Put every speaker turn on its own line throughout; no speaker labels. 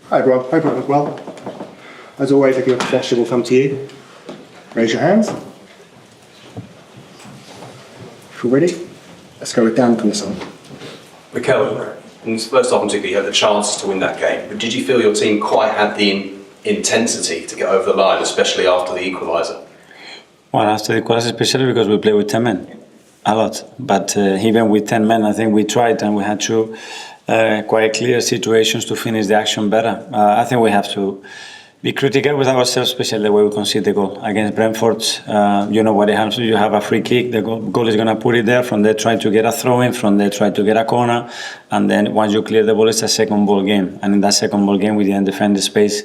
Hi everyone, hope everyone's well. As always, if you have a question, will come to you. Raise your hands. If you're ready, let's go with Dan from this one.
Mikel, in the first half particularly, you had the chances to win that game, but did you feel your team quite had the intensity to get over the line, especially after the equaliser?
Well, after the equaliser, especially because we play with 10 men, a lot. But even with 10 men, I think we tried and we had two quite clear situations to finish the action better. I think we have to be critical with ourselves, especially the way we concede the goal. Against Brentford, you know what happens. You have a free kick, the goal is going to put it there, from there try to get a throw in, from there try to get a corner, and then once you clear the ball, it's a second ball game. And in that second ball game, we didn't defend the space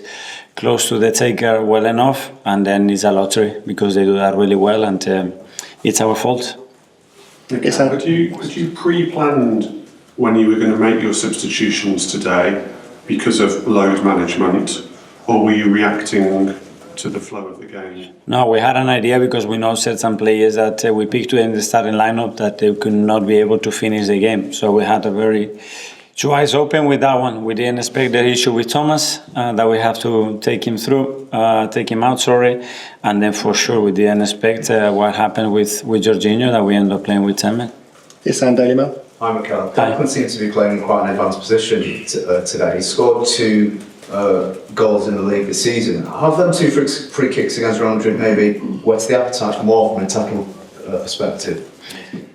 close to the taker well enough, and then it's a lottery because they do that really well, and it's our fault.
Okay, so had you pre-planned when you were going to make your substitutions today because of load management? Or were you reacting to the flow of the game?
No, we had an idea because we know certain players that we picked in the starting lineup that they could not be able to finish the game. So we had two eyes open with that one. We didn't expect the issue with Thomas, that we have to take him out, and then for sure we didn't expect what happened with Jorginho, that we ended up playing with 10 men.
Yes, and Daily Mail.
Hi Mikel. Declan seems to be playing in quite an advanced position today. He scored 2 goals in the league this season. Have them 2 free kicks against Real Madrid maybe whet's the appetite for more from an attacking perspective?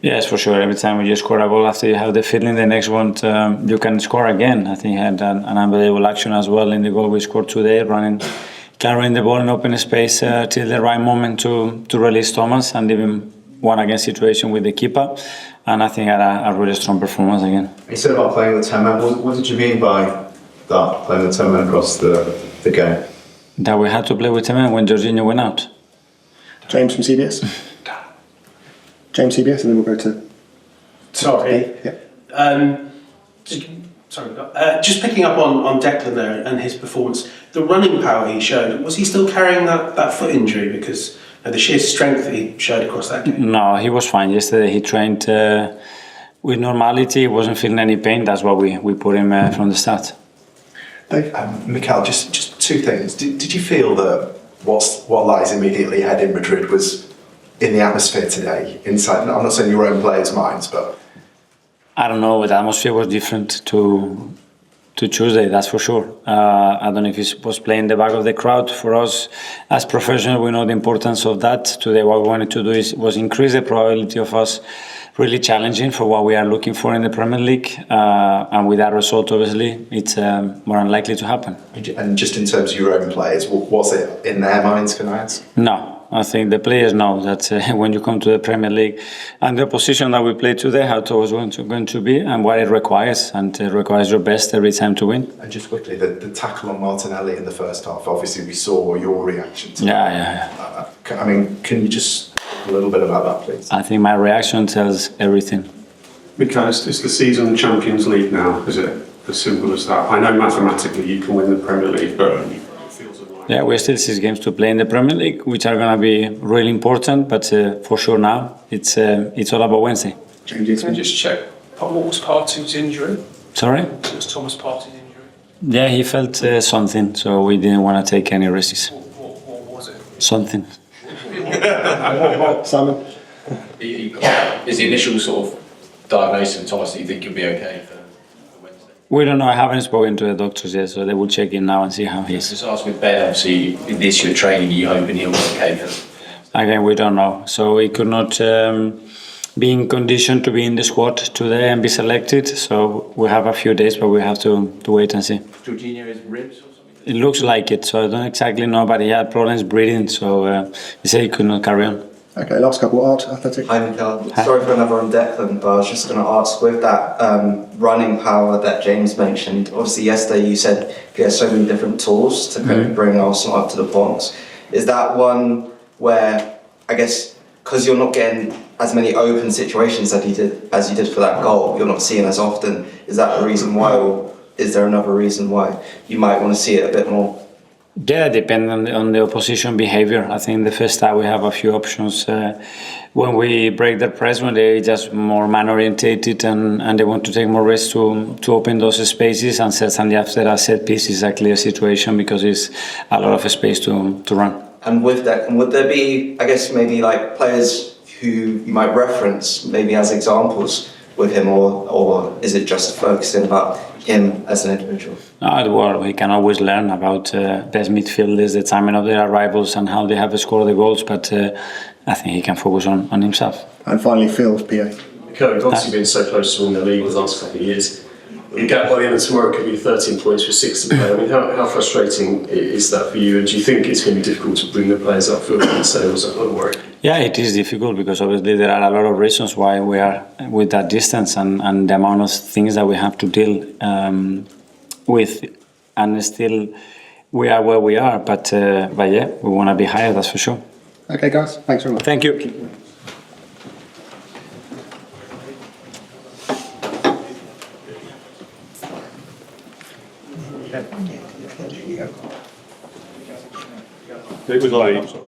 Yes, for sure. Every time you score a goal, after you have the feeling the next one you can score again. I think he had an unbelievable action as well in the goal we scored today, carrying the ball in open space till the right moment to release Thomas, and even one against situation with the keeper. And I think had a really strong performance again.
You said about playing with 10 men. What did you mean by that, playing with 10 men across the game?
That we had to play with 10 men when Jorginho went out.
James from CBS. James CBS, and then we'll go to...
Sorry.
Yeah.
Just picking up on Declan there and his performance, the running power he showed, was he still carrying that foot injury? Because the sheer strength that he showed across that game.
No, he was fine. Yesterday he trained with normality, he wasn't feeling any pain. That's why we put him from the start.
Dave?
Mikel, just 2 things. Did you feel that what lies immediately ahead in Madrid was in the atmosphere today? Inside, I'm not saying your own players' minds, but...
I don't know, the atmosphere was different to Tuesday, that's for sure. I don't know if he was playing the back of the crowd. For us, as professionals, we know the importance of that. Today, what we wanted to do was increase the probability of us really challenging for what we are looking for in the Premier League. And with that result, obviously, it's more unlikely to happen.
And just in terms of your own players, was it in their minds, can I ask?
No. I think the players know that when you come to the Premier League and the position that we play today, how it was going to be and what it requires, and it requires your best every time to win.
And just quickly, the tackle on Martinelli in the first half, obviously we saw your reaction to
that.
I mean, can you just talk a little bit about that, please?
I think my reaction tells everything.
Because it's the season Champions League now, is it? As simple as that. I know mathematically you can win the Premier League, but...
Yeah, we still 6 games to play in the Premier League, which are going to be really important. But for sure now, it's all about Wednesday.
Can you just check what was Partey's injury?
Sorry?
It was Thomas Partey's injury.
Yeah, he felt something, so we didn't want to take any risks.
What was it?
Something.
Simon?
Is the initial sort of diagnosis of Thomas that you think you'll be okay for Wednesday?
We don't know. I haven't spoken to the doctors yet, so they will check in now and see how he is.
Just ask with Ben, obviously, in this year training, you hoping he'll be okay?
Again, we don't know. So he could not be in condition to be in the squad today and be selected. So we have a few days, but we have to wait and see.
Jorginho has ribs or something?
It looks like it, so I don't exactly know, but he had problems breathing, so he said he could not carry on.
Okay, last couple. Art, Athletic.
Hi Mikel, sorry for another on Declan, but I was just going to ask, with that running power that James mentioned, obviously yesterday you said you had so many different tools to kind of bring Arsenal up to the box. Is that one where, I guess, because you're not getting as many open situations as you did for that goal, you're not seeing as often, is that a reason why, or is there another reason why you might want to see it a bit more?
Yeah, depend on the opposition behavior. I think the first time we have a few options. When we break their press, when they just more man orientated and they want to take more risks to open those spaces, and certainly after a set piece is a clear situation because it's a lot of space to run.
And with that, would there be, I guess, maybe like players who you might reference maybe as examples with him, or is it just focusing about him as an individual?
No, well, we can always learn about best midfielders, the timing of their arrivals and how they have scored the goals, but I think he can focus on himself.
And finally, Phil's PA.
Mikel, you've obviously been so close to winning the league the last couple of years. The gap by the end of tomorrow could be 13 points with 6 to play. I mean, how frustrating is that for you? And do you think it's going to be difficult to bring the players up for the sales? I don't worry.
Yeah, it is difficult because obviously there are a lot of reasons why we are with that distance and the amount of things that we have to deal with, and still we are where we are. But yeah, we want to be higher, that's for sure.
Okay, guys, thanks very much.
Thank you.
It was late.